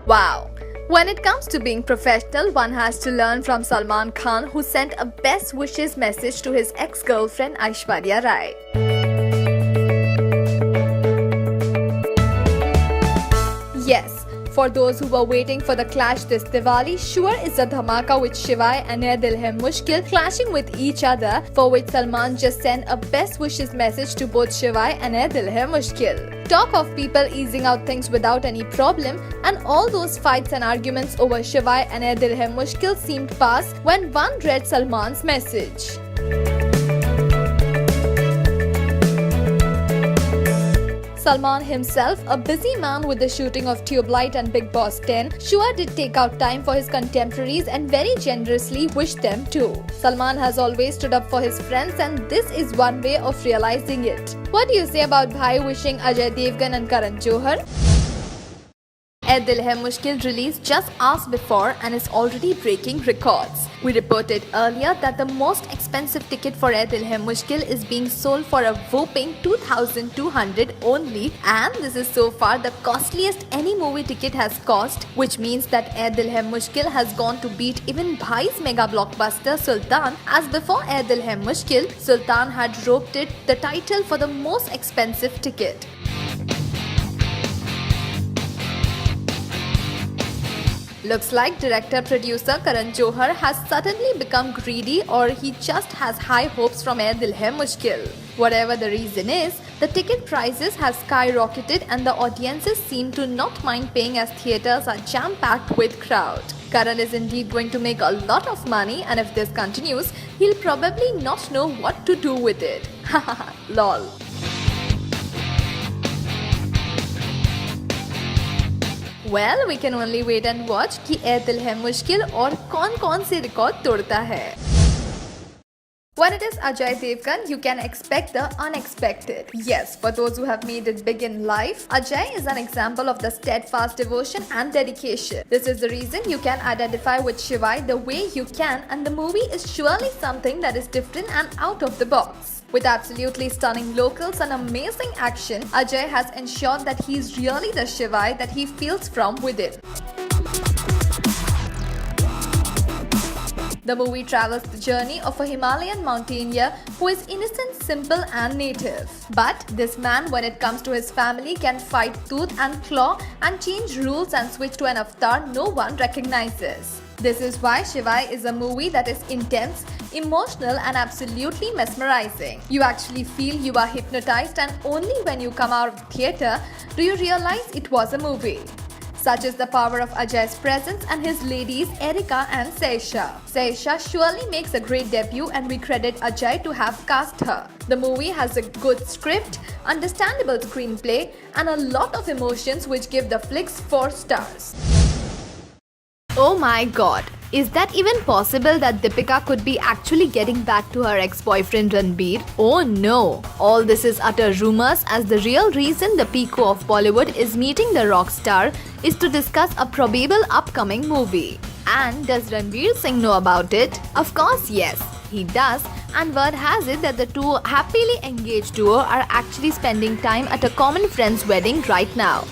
Wow. When it comes to being professional, one has to learn from Salman Khan, who sent a best wishes message to his ex-girlfriend Aishwarya Rai. Yes, for those who were waiting for the clash this Diwali, sure is a dhamaka with Shivaay and Ye Dil Hai Mushkil clashing with each other, for which Salman just sent a best wishes message to both Shivaay and Ye Dil Hai Mushkil. Talk of people easing out things without any problem, and all those fights and arguments over Shivaay and Ye Dil Hai Mushkil seemed past when one read Salman's message. Salman himself, a busy man with the shooting of Tubelight and Big Boss 10, sure did take out time for his contemporaries and very generously wished them too. Salman has always stood up for his friends, and this is one way of realizing it. What do you say about Bhai wishing Ajay Devgan and Karan Johar? Ye Dil Hai Mushkil released just hours before and is already breaking records. We reported earlier that the most expensive ticket for Ye Dil Hai Mushkil is being sold for a whopping 2,200 only, and this is so far the costliest any movie ticket has cost, which means that Ye Dil Hai Mushkil has gone to beat even Bhai's mega blockbuster Sultan, as before Ye Dil Hai Mushkil, Sultan had roped it the title for the most expensive ticket. Looks like director-producer Karan Johar has suddenly become greedy, or he just has high hopes from Ye Dil Hai Mushkil. Whatever the reason is, the ticket prices have skyrocketed and the audiences seem to not mind paying as theatres are jam-packed with crowd. Karan is indeed going to make a lot of money, and if this continues, he'll probably not know what to do with it. Haha, lol. Well, we can only wait and watch कि Ye Dil Hai Mushkil और कौन से record तोड़ता है. When it is Ajay Devgan, you can expect the unexpected. Yes, for those who have made it big in life, Ajay is an example of the steadfast devotion and dedication. This is the reason you can identify with Shivaay the way you can, and the movie is surely something that is different and out of the box. With absolutely stunning locals and amazing action, Ajay has ensured that he is really the Shivaay that he feels from within. The movie travels the journey of a Himalayan mountaineer who is innocent, simple and native. But this man, when it comes to his family, can fight tooth and claw and change rules and switch to an avatar no one recognizes. This is why Shivaay is a movie that is intense, emotional and absolutely mesmerizing. You actually feel you are hypnotized, and only when you come out of the theatre do you realize it was a movie. Such is the power of Ajay's presence and his ladies Erika and Seisha. Seisha surely makes a great debut, and we credit Ajay to have cast her. The movie has a good script, understandable screenplay and a lot of emotions which give the flicks 4 stars. Oh my god, is that even possible that Deepika could be actually getting back to her ex-boyfriend Ranbir? Oh no, all this is utter rumors, as the real reason the Pico of Bollywood is meeting the rock star is to discuss a probable upcoming movie. And does Ranveer Singh know about it? Of course yes, he does, and word has it that the two happily engaged duo are actually spending time at a common friend's wedding right now.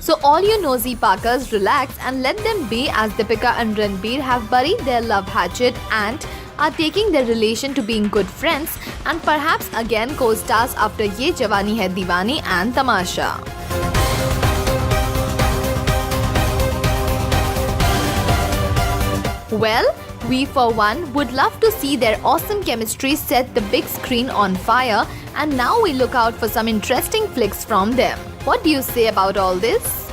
So all you nosy Parkers, relax and let them be, as Deepika and Ranbir have buried their love hatchet and are taking their relation to being good friends and perhaps again co-stars after Ye Jawani Hai Deewani and Tamasha. Well, we for one would love to see their awesome chemistry set the big screen on fire, and now we look out for some interesting flicks from them. What do you say about all this?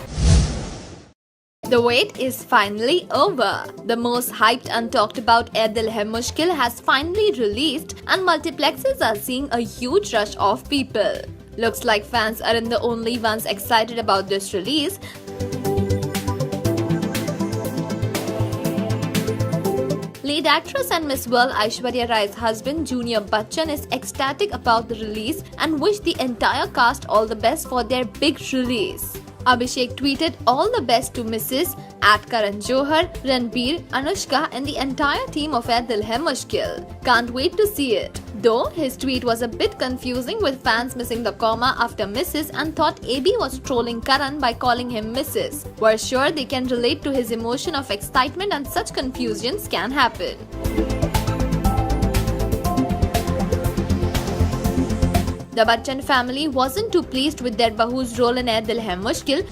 The wait is finally over. The most hyped and talked about Ye Dil Hai Mushkil has finally released, and multiplexes are seeing a huge rush of people. Looks like fans aren't the only ones excited about this release. Lead actress and Miss World Aishwarya Rai's husband Junior Bachchan is ecstatic about the release and wished the entire cast all the best for their big release. Abhishek tweeted all the best to Mrs. at Karan Johar, Ranbir, Anushka and the entire team of Ae Dil Hai Mushkil. Can't wait to see it. Though his tweet was a bit confusing with fans missing the comma after Mrs. and thought AB was trolling Karan by calling him Mrs. We're sure they can relate to his emotion of excitement and such confusions can happen. The Bachchan family wasn't too pleased with their bahu's role in Ae Dil Hai Mushkil.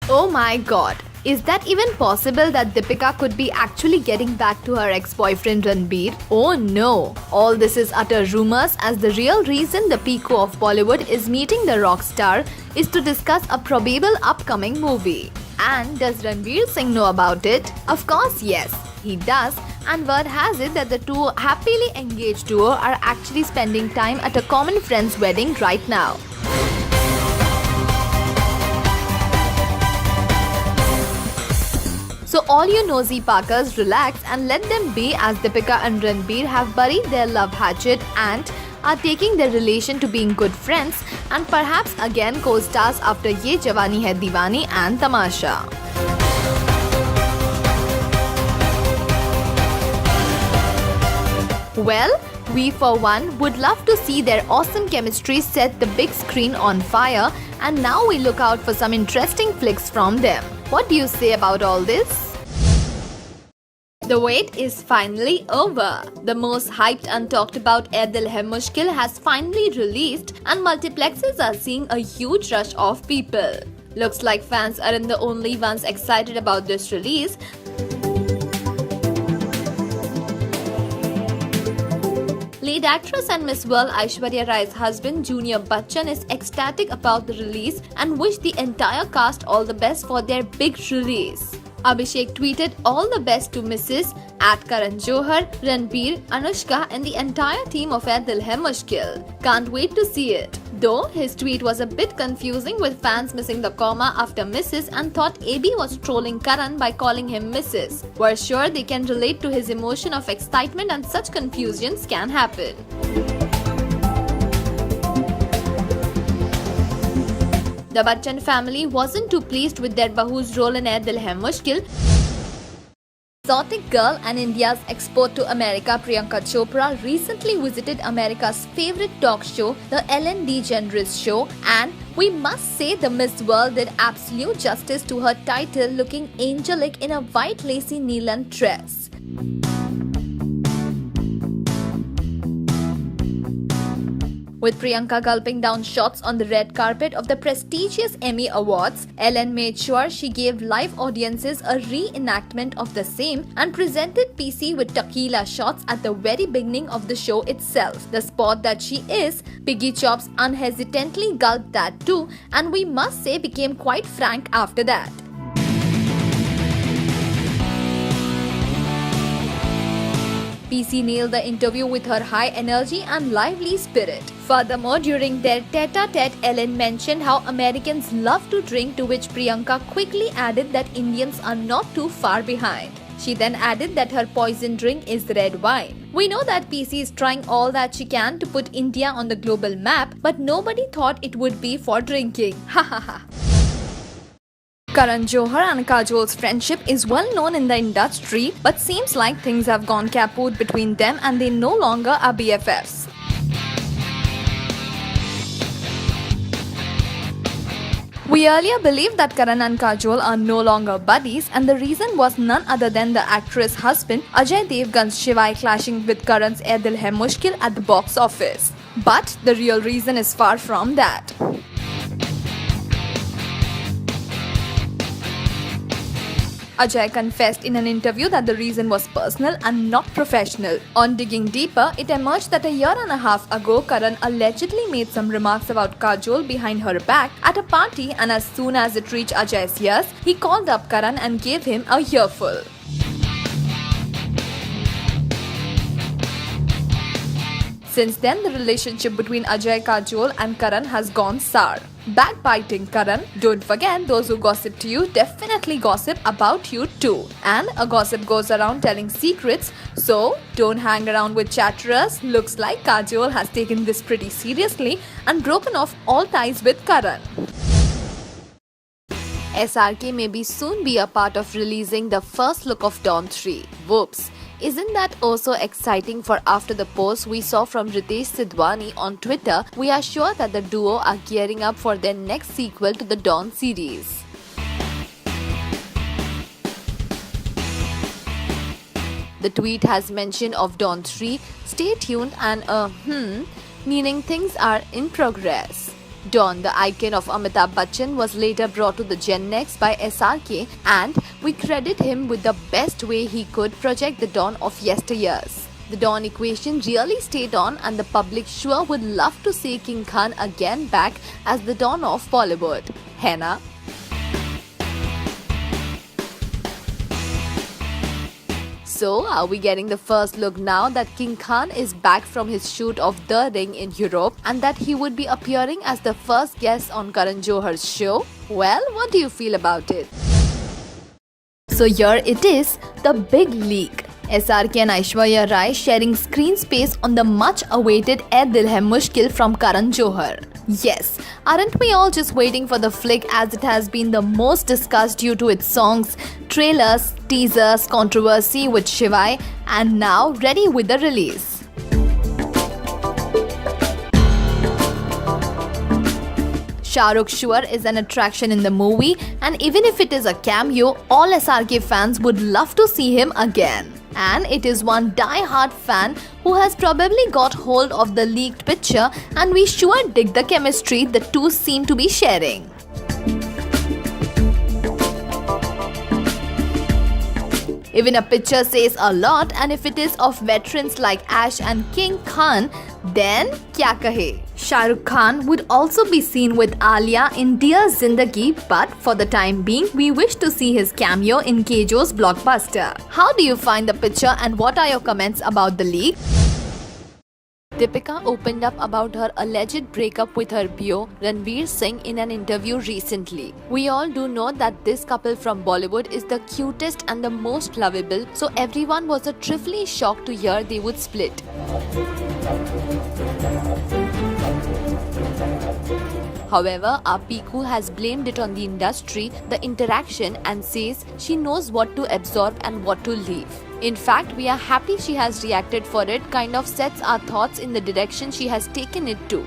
Oh my god, is that even possible that Deepika could be actually getting back to her ex-boyfriend Ranbir? Oh no, all this is utter rumors, as the real reason the Pico of Bollywood is meeting the rock star is to discuss a probable upcoming movie. And does Ranveer Singh know about it? Of course yes, he does, and word has it that the two happily engaged duo are actually spending time at a common friend's wedding right now. So all you nosy Parkers, relax and let them be, as Deepika and Ranbir have buried their love hatchet and are taking their relation to being good friends and perhaps again co-stars after Ye Jawani Hai Deewani and Tamasha. Well, we for one would love to see their awesome chemistry set the big screen on fire, and now we look out for some interesting flicks from them. What do you say about all this? The wait is finally over. The most hyped and talked about Ae Dil Hai Mushkil has finally released and multiplexes are seeing a huge rush of people. Looks like fans aren't the only ones excited about this release. Lead actress and Miss World Aishwarya Rai's husband Junior Bachchan is ecstatic about the release and wished the entire cast all the best for their big release. Abhishek tweeted all the best to Mrs. at Karan Johar, Ranbir, Anushka and the entire team of Ae Dil Hai Mushkil. Can't wait to see it. Though his tweet was a bit confusing with fans missing the comma after Mrs. and thought AB was trolling Karan by calling him Mrs. We're sure they can relate to his emotion of excitement and such confusions can happen. The Bachchan family wasn't too pleased with their bahu's role in Ae Dil Hai Mushkil. Exotic girl and India's export to America Priyanka Chopra recently visited America's favorite talk show, the Ellen DeGeneres Show, and we must say the Miss World did absolute justice to her title, looking angelic in a white lacy Neelan dress. With Priyanka gulping down shots on the red carpet of the prestigious Emmy Awards, Ellen made sure she gave live audiences a reenactment of the same and presented PC with tequila shots at the very beginning of the show itself. The sport that she is, Piggy Chops unhesitantly gulped that too, and we must say became quite frank after that. PC nailed the interview with her high energy and lively spirit. Furthermore, during their tete-a-tete, Ellen mentioned how Americans love to drink, to which Priyanka quickly added that Indians are not too far behind. She then added that her poison drink is red wine. We know that PC is trying all that she can to put India on the global map, but nobody thought it would be for drinking. Ha ha ha. Karan Johar and Kajol's friendship is well known in the industry, but seems like things have gone kaput between them and they no longer are BFFs. We earlier believed that Karan and Kajol are no longer buddies, and the reason was none other than the actress' husband Ajay Devgan's Shivaay clashing with Karan's Ae Dil Hai Mushkil at the box office. But the real reason is far from that. Ajay confessed in an interview that the reason was personal and not professional. On digging deeper, it emerged that a year and a half ago, Karan allegedly made some remarks about Kajol behind her back at a party, and as soon as it reached Ajay's ears, he called up Karan and gave him a earful. Since then, the relationship between Ajay, Kajol and Karan has gone sour. Backbiting Karan, don't forget, those who gossip to you definitely gossip about you too. And a gossip goes around telling secrets, so don't hang around with chatterers. Looks like Kajol has taken this pretty seriously and broken off all ties with Karan. SRK may be soon be a part of releasing the first look of Dawn 3. Whoops! Isn't that also exciting? For after the post we saw from Ritesh Sidhwani on Twitter, we are sure that the duo are gearing up for their next sequel to the Dawn series. The tweet has mention of Dawn 3, stay tuned, and meaning things are in progress. Dawn, the icon of Amitabh Bachchan, was later brought to the Gen Next by SRK, and we credit him with the best way he could project the Dawn of yesteryears. The Dawn equation really stayed on, and the public sure would love to see King Khan again back as the Dawn of Bollywood. है ना? So, are we getting the first look now that King Khan is back from his shoot of The Ring in Europe and that he would be appearing as the first guest on Karan Johar's show? Well, what do you feel about it? So here it is, the big leak. SRK and Aishwarya Rai sharing screen space on the much-awaited Ae Dil Hai Mushkil from Karan Johar. Yes, aren't we all just waiting for the flick, as it has been the most discussed due to its songs, trailers, teasers, controversy with SHIVAAY, and now ready with the release. Shah Rukh sure is an attraction in the movie, and even if it is a cameo, all SRK fans would love to see him again. And it is one die-hard fan who has probably got hold of the leaked picture, and we sure dig the chemistry the two seem to be sharing. Even a picture says a lot, and if it is of veterans like Ash and King Khan, then kya kahe? Shah Rukh Khan would also be seen with Alia in Dear Zindagi, but for the time being, we wish to see his cameo in Kejo's blockbuster. How do you find the picture, and what are your comments about the leak? Deepika opened up about her alleged breakup with her beau Ranveer Singh in an interview recently. We all do know that this couple from Bollywood is the cutest and the most lovable, so everyone was a trifly shocked to hear they would split. However, our Piku has blamed it on the industry, the interaction, and says she knows what to absorb and what to leave. In fact, we are happy she has reacted, for it kind of sets our thoughts in the direction she has taken it to.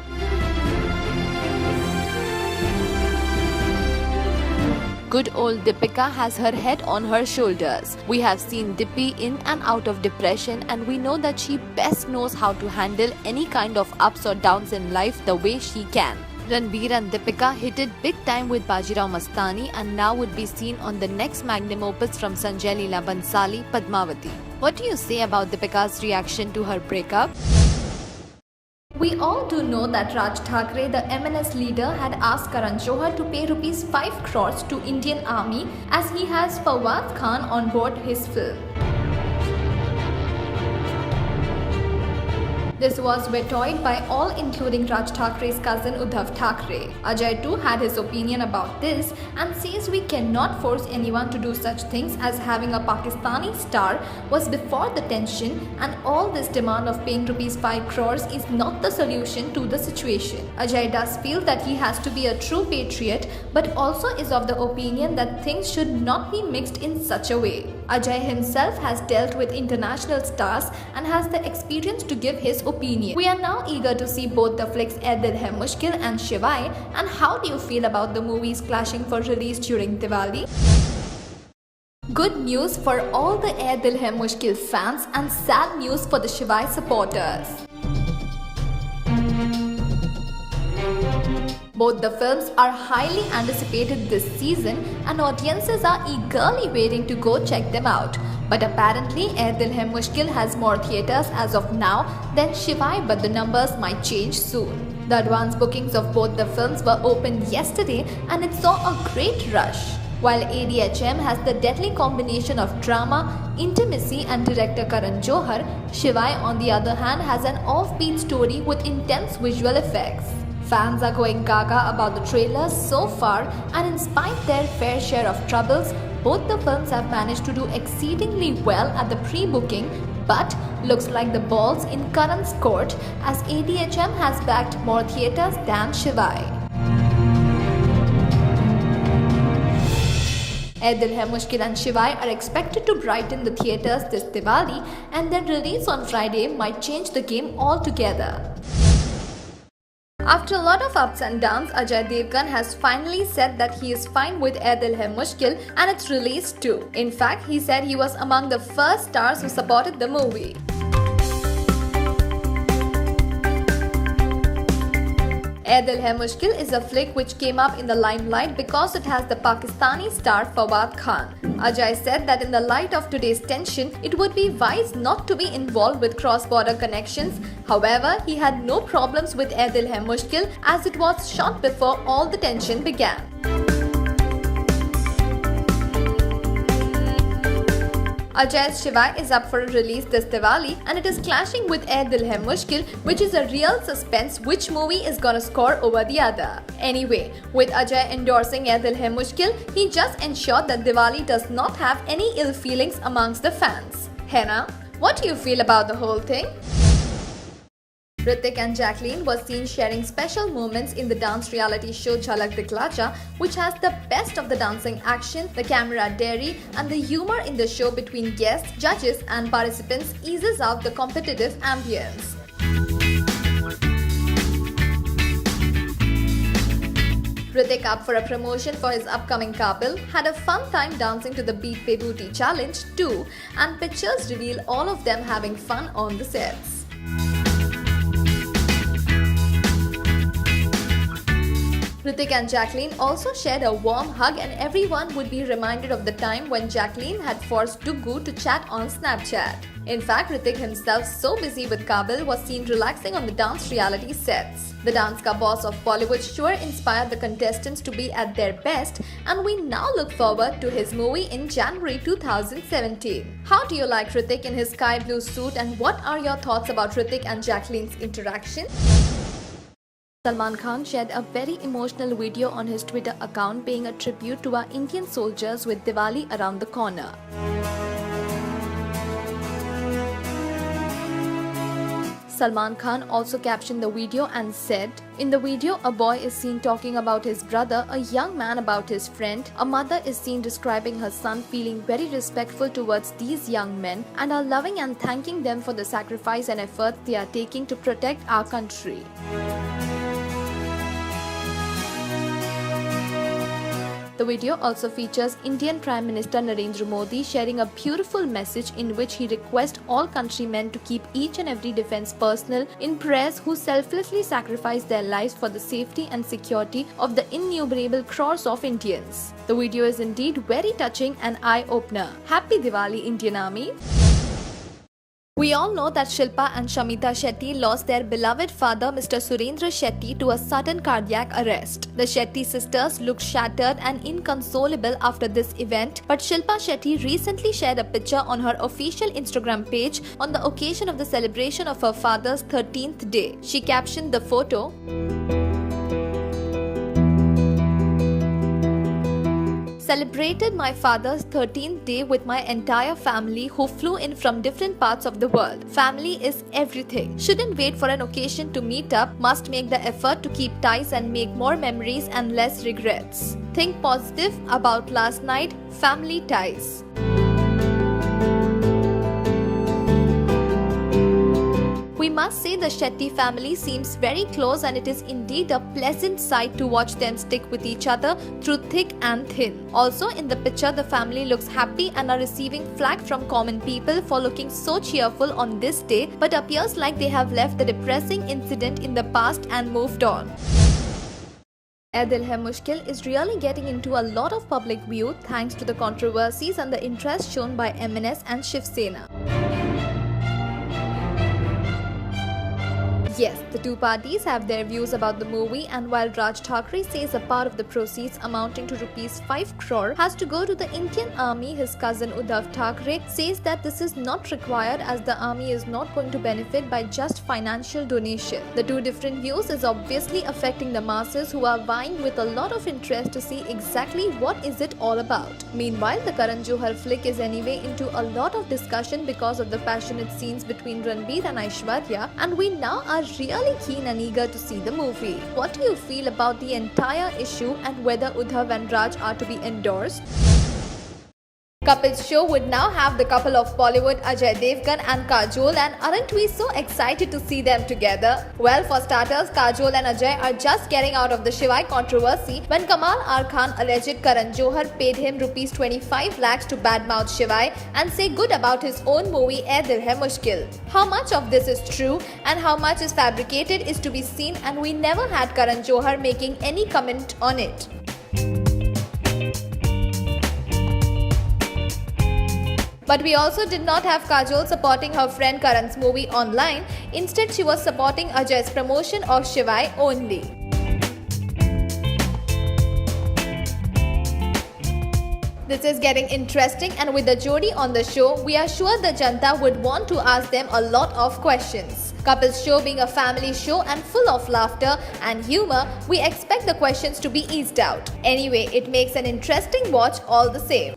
Good old Deepika has her head on her shoulders. We have seen Dippy in and out of depression, and we know that she best knows how to handle any kind of ups or downs in life the way she can. Ranveer and Deepika hit it big time with Bajirao Mastani, and now would be seen on the next magnum opus from Sanjay Leela Bhansali, Padmavati. What do you say about Deepika's reaction to her breakup? We all do know that Raj Thackeray, the MNS leader, had asked Karan Johar to pay Rs 5 crores to Indian Army as he has Fawad Khan on board his film. This was vetoed by all, including Raj Thakray's cousin Uddhav Thackeray. Ajay too had his opinion about this and says we cannot force anyone to do such things, as having a Pakistani star was before the tension, and all this demand of paying Rs 5 crores is not the solution to the situation. Ajay does feel that he has to be a true patriot, but also is of the opinion that things should not be mixed in such a way. Ajay himself has dealt with international stars and has the experience to give his opinion. We are now eager to see both the flicks Ae Dil Hai Mushkil and SHIVAAY. And how do you feel about the movies clashing for release during Diwali? Good news for all the Ae Dil Hai Mushkil fans, and sad news for the SHIVAAY supporters. Both the films are highly anticipated this season, and audiences are eagerly waiting to go check them out. But apparently, Ae Dil Hai Mushkil has more theatres as of now than SHIVAAY, but the numbers might change soon. The advance bookings of both the films were opened yesterday, and it saw a great rush. While ADHM has the deadly combination of drama, intimacy, and director Karan Johar, SHIVAAY on the other hand has an offbeat story with intense visual effects. Fans are going gaga about the trailers so far, and in spite their fair share of troubles, both the films have managed to do exceedingly well at the pre-booking, but looks like the ball's in Karan's court, as ADHM has backed more theatres than SHIVAAY. Ae Dil Hai Mushkil and Shivaay are expected to brighten the theatres this Diwali, and their release on Friday might change the game altogether. After a lot of ups and downs, Ajay Devgan has finally said that he is fine with Ae Dil Hai Mushkil and its release too. In fact, he said he was among the first stars who supported the movie. Ae Dil Hai Mushkil is a flick which came up in the limelight because it has the Pakistani star Fawad Khan. Ajay said that in the light of today's tension, it would be wise not to be involved with cross-border connections. However, he had no problems with Ae Dil Hai Mushkil as it was shot before all the tension began. Ajay's Shivaay is up for a release this Diwali, and it is clashing with Ae Dil Hai Mushkil, which is a real suspense which movie is gonna score over the other. Anyway, with Ajay endorsing Ae Dil Hai Mushkil, he just ensured that Diwali does not have any ill feelings amongst the fans. Henna, what do you feel about the whole thing? Hrithik and Jacqueline were seen sharing special moments in the dance reality show Jhalak Dikhla Ja, which has the best of the dancing action, the camaraderie, and the humor in the show between guests, judges, and participants eases out the competitive ambience. Hrithik, up for a promotion for his upcoming couple, had a fun time dancing to the Beat Pe Booty challenge too, and pictures reveal all of them having fun on the sets. Hrithik and Jacqueline also shared a warm hug, and everyone would be reminded of the time when Jacqueline had forced Duggu to chat on Snapchat. In fact, Hrithik himself, so busy with Kabil, was seen relaxing on the dance reality sets. The Dance Ka Boss of Bollywood sure inspired the contestants to be at their best, and we now look forward to his movie in January 2017. How do you like Hrithik in his sky blue suit, and what are your thoughts about Hrithik and Jacqueline's interaction? Salman Khan shared a very emotional video on his Twitter account paying a tribute to our Indian soldiers with Diwali around the corner. Salman Khan also captioned the video and said, "In the video, a boy is seen talking about his brother, a young man about his friend, a mother is seen describing her son feeling very respectful towards these young men and are loving and thanking them for the sacrifice and effort they are taking to protect our country." The video also features Indian Prime Minister Narendra Modi sharing a beautiful message in which he requests all countrymen to keep each and every defence personnel in prayers who selflessly sacrifice their lives for the safety and security of the innumerable crores of Indians. The video is indeed very touching and eye-opener. Happy Diwali, Indian Army! We all know that Shilpa and Shamita Shetty lost their beloved father Mr. Surendra Shetty to a sudden cardiac arrest. The Shetty sisters looked shattered and inconsolable after this event, but Shilpa Shetty recently shared a picture on her official Instagram page on the occasion of the celebration of her father's 13th day. She captioned the photo, "Celebrated my father's 13th day with my entire family who flew in from different parts of the world. Family is everything. Shouldn't wait for an occasion to meet up, must make the effort to keep ties and make more memories and less regrets. Think positive about last night, family ties." We must say the Shetty family seems very close, and it is indeed a pleasant sight to watch them stick with each other through thick and thin. Also, in the picture, the family looks happy and are receiving flack from common people for looking so cheerful on this day, but appears like they have left the depressing incident in the past and moved on. Ae Dil Hai Mushkil is really getting into a lot of public view thanks to the controversies and the interest shown by MNS and Shiv Sena. Yes, the two parties have their views about the movie, and while Raj Thackeray says a part of the proceeds amounting to rupees 5 crore has to go to the Indian Army, his cousin Uddhav Thackeray says that this is not required as the army is not going to benefit by just financial donation. The two different views is obviously affecting the masses who are vying with a lot of interest to see exactly what is it all about. Meanwhile, the Karan Johar flick is anyway into a lot of discussion because of the passionate scenes between Ranbir and Aishwarya, and we now are really keen and eager to see the movie. What do you feel about the entire issue and whether Uddhav and Raj are to be endorsed? Couples show would now have the couple of Bollywood Ajay Devgan and Kajol, and aren't we so excited to see them together? Well, for starters, Kajol and Ajay are just getting out of the SHIVAAY controversy when Kamal R. Khan alleged Karan Johar paid him rupees 25 lakhs to badmouth SHIVAAY and say good about his own movie Ae Dil Hai Mushkil. How much of this is true and how much is fabricated is to be seen, and we never had Karan Johar making any comment on it. But we also did not have Kajol supporting her friend Karan's movie online. Instead, she was supporting Ajay's promotion of SHIVAAY only. This is getting interesting, and with the Jodi on the show, we are sure the Janta would want to ask them a lot of questions. Couples Show being a family show and full of laughter and humor, we expect the questions to be eased out. Anyway, it makes an interesting watch all the same.